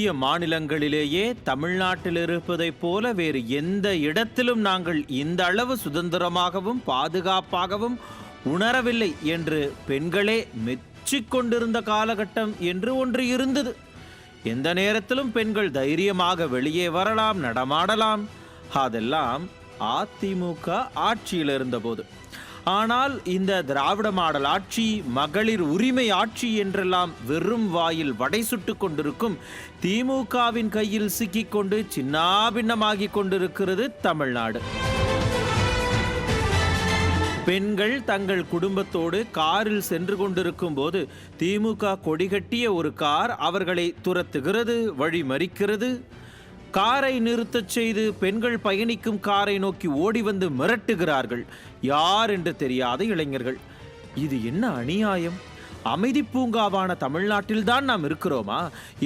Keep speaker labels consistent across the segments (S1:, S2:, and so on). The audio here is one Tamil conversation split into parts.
S1: இந்திய மாநிலங்களிலேயே தமிழ்நாட்டில் இருப்பதைப் போல வேறு எந்த இடத்திலும் நாங்கள் இந்த அளவு சுதந்திரமாகவும் பாதுகாப்பாகவும் உணரவில்லை என்று பெண்களே மெச்சிக்கொண்டிருந்த காலகட்டம் என்று ஒன்று இருந்தது. எந்த நேரத்திலும் பெண்கள் தைரியமாக வெளியே வரலாம், நடமாடலாம். அதெல்லாம் அதிமுக ஆட்சியில் இருந்தபோது. ஆனால் இந்த திராவிட மாடல் ஆட்சி, மகளிர் உரிமை ஆட்சி என்றெல்லாம் வெறும் வாயில் வடை சுட்டு கொண்டிருக்கும் திமுகவின் கையில் சிக்கிக்கொண்டு சின்னாபின்னமாகி கொண்டிருக்கிறது தமிழ்நாடு. பெண்கள் தங்கள் குடும்பத்தோடு காரில் சென்று கொண்டிருக்கும் போது திமுக கொடிகட்டிய ஒரு கார் அவர்களை துரத்துகிறது, வழிமறிக்கிறது. காரை நிறுத்தச் செய்து பெண்கள் பயணிக்கும் காரை நோக்கி ஓடி வந்து மிரட்டுகிறார்கள் யார் என்று தெரியாத இளைஞர்கள். இது என்ன அநியாயம்? அமைதி பூங்காவான தமிழ்நாட்டில் தான் நாம் இருக்கிறோமா?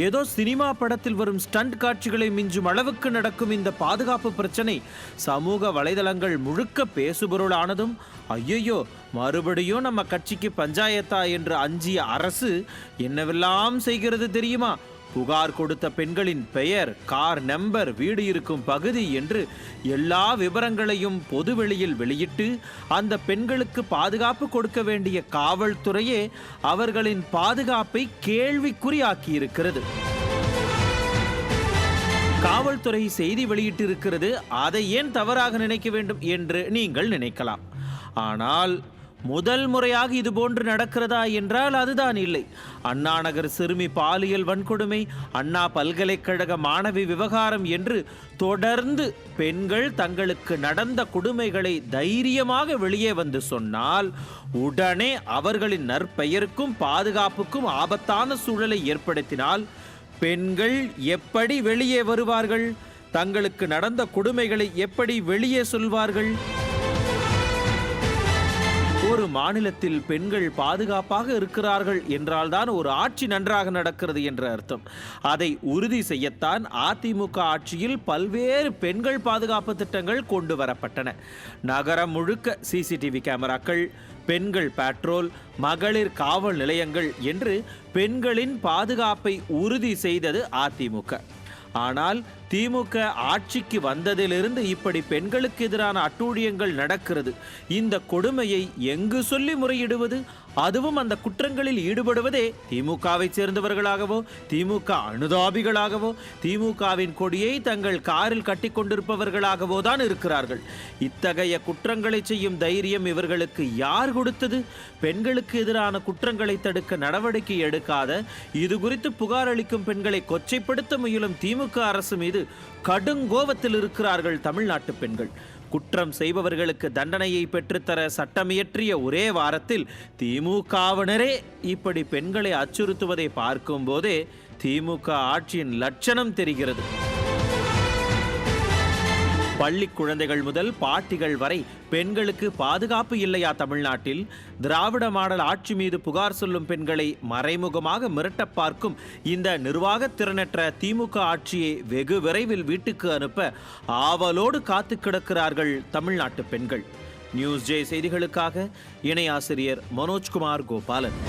S1: ஏதோ சினிமா படத்தில் வரும் ஸ்டண்ட் காட்சிகளை மிஞ்சும் அளவுக்கு நடக்கும் இந்த பாதுகாப்பு பிரச்சனை சமூக வலைதளங்கள் முழுக்க பேசுபொருளானதும், ஐயையோ மறுபடியும் நம்ம கட்சிக்கு பஞ்சாயத்தா என்று அஞ்சிய அரசு என்னவெல்லாம் செய்கிறது தெரியுமா? புகார் கொடுத்த பெண்களின் பெயர், கார் நம்பர், வீடு இருக்கும் பகுதி என்று எல்லா விவரங்களையும் பொதுவெளியில் வெளியிட்டு அந்த பெண்களுக்கு பாதுகாப்பு கொடுக்க வேண்டிய காவல்துறையே அவர்களின் பாதுகாப்பை கேள்விக்குறியாக்கியிருக்கிறது. காவல்துறை செய்தி வெளியிட்டிருக்கிறது, அதை ஏன் தவறாக நினைக்க வேண்டும் என்று நீங்கள் நினைக்கலாம். ஆனால் முதல் முறையாக இது போன்று நடக்கிறதா என்றால் அதுதான் இல்லை. அண்ணா நகர் சிறுமி பாலியல் வன்கொடுமை, அண்ணா பல்கலைக்கழக மாணவி விவகாரம் என்று தொடர்ந்து பெண்கள் தங்களுக்கு நடந்த கொடுமைகளை தைரியமாக வெளியே வந்து சொன்னால் உடனே அவர்களின் நற்பெயருக்கும் பாதுகாப்புக்கும் ஆபத்தான சூழலை ஏற்படுத்தினால் பெண்கள் எப்படி வெளியே வருவார்கள்? தங்களுக்கு நடந்த கொடுமைகளை எப்படி வெளியே சொல்வார்கள்? ஒரு மாநிலத்தில் பெண்கள் பாதுகாப்பாக இருக்கிறார்கள் என்றால்தான் ஒரு ஆட்சி நன்றாக நடக்கிறது என்ற அர்த்தம். அதை உறுதி செய்யத்தான் அதிமுக ஆட்சியில் பல்வேறு பெண்கள் பாதுகாப்பு திட்டங்கள் கொண்டு வரப்பட்டன. நகரம் முழுக்க சிசிடிவி கேமராக்கள், பெண்கள் பேட்ரோல், மகளிர் காவல் நிலையங்கள் என்று பெண்களின் பாதுகாப்பை உறுதி செய்தது அதிமுக. ஆனால் திமுக ஆட்சிக்கு வந்ததிலிருந்து இப்படி பெண்களுக்கு எதிரான அட்டூழியங்கள் நடக்கிறது. இந்த கொடுமையை எங்கு சொல்லி முறையிடுவது? அதுவும் அந்த குற்றங்களில் ஈடுபடுவதே திமுகவை சேர்ந்தவர்களாகவோ, திமுக அனுதாபிகளாகவோ, திமுகவின் கொடியை தங்கள் காரில் கட்டி கொண்டிருப்பவர்களாகவோ தான் இருக்கிறார்கள். இத்தகைய குற்றங்களை செய்யும் தைரியம் இவர்களுக்கு யார் கொடுத்தது? பெண்களுக்கு எதிரான குற்றங்களை தடுக்க நடவடிக்கை எடுக்காத, இது குறித்து புகார் அளிக்கும் பெண்களை கொச்சைப்படுத்த முயலும் திமுக அரசு மீது கடுங்கோபத்தில் இருக்கிறார்கள் தமிழ்நாட்டு பெண்கள். குற்றம் செய்பவர்களுக்கு தண்டனையை பெற்றுத்தர சட்டமியற்றிய ஒரே வாரத்தில் திமுகவினரே இப்படி பெண்களை அச்சுறுத்துவதை பார்க்கும் போதே திமுக ஆட்சியின் லட்சணம் தெரிகிறது. பள்ளி குழந்தைகள் முதல் பாட்டிகள் வரை பெண்களுக்கு பாதுகாப்பு இல்லையா தமிழ்நாட்டில்? திராவிட மாடல் ஆட்சி மீது புகார் சொல்லும் பெண்களை மறைமுகமாக மிரட்ட பார்க்கும் இந்த நிர்வாக திறனற்ற திமுக ஆட்சியை வெகு விரைவில் வீட்டுக்கு அனுப்ப ஆவலோடு காத்து கிடக்கிறார்கள் தமிழ்நாட்டு பெண்கள். நியூஸ் ஜே செய்திகளுக்காக இணை ஆசிரியர் மனோஜ்குமார் கோபாலன்.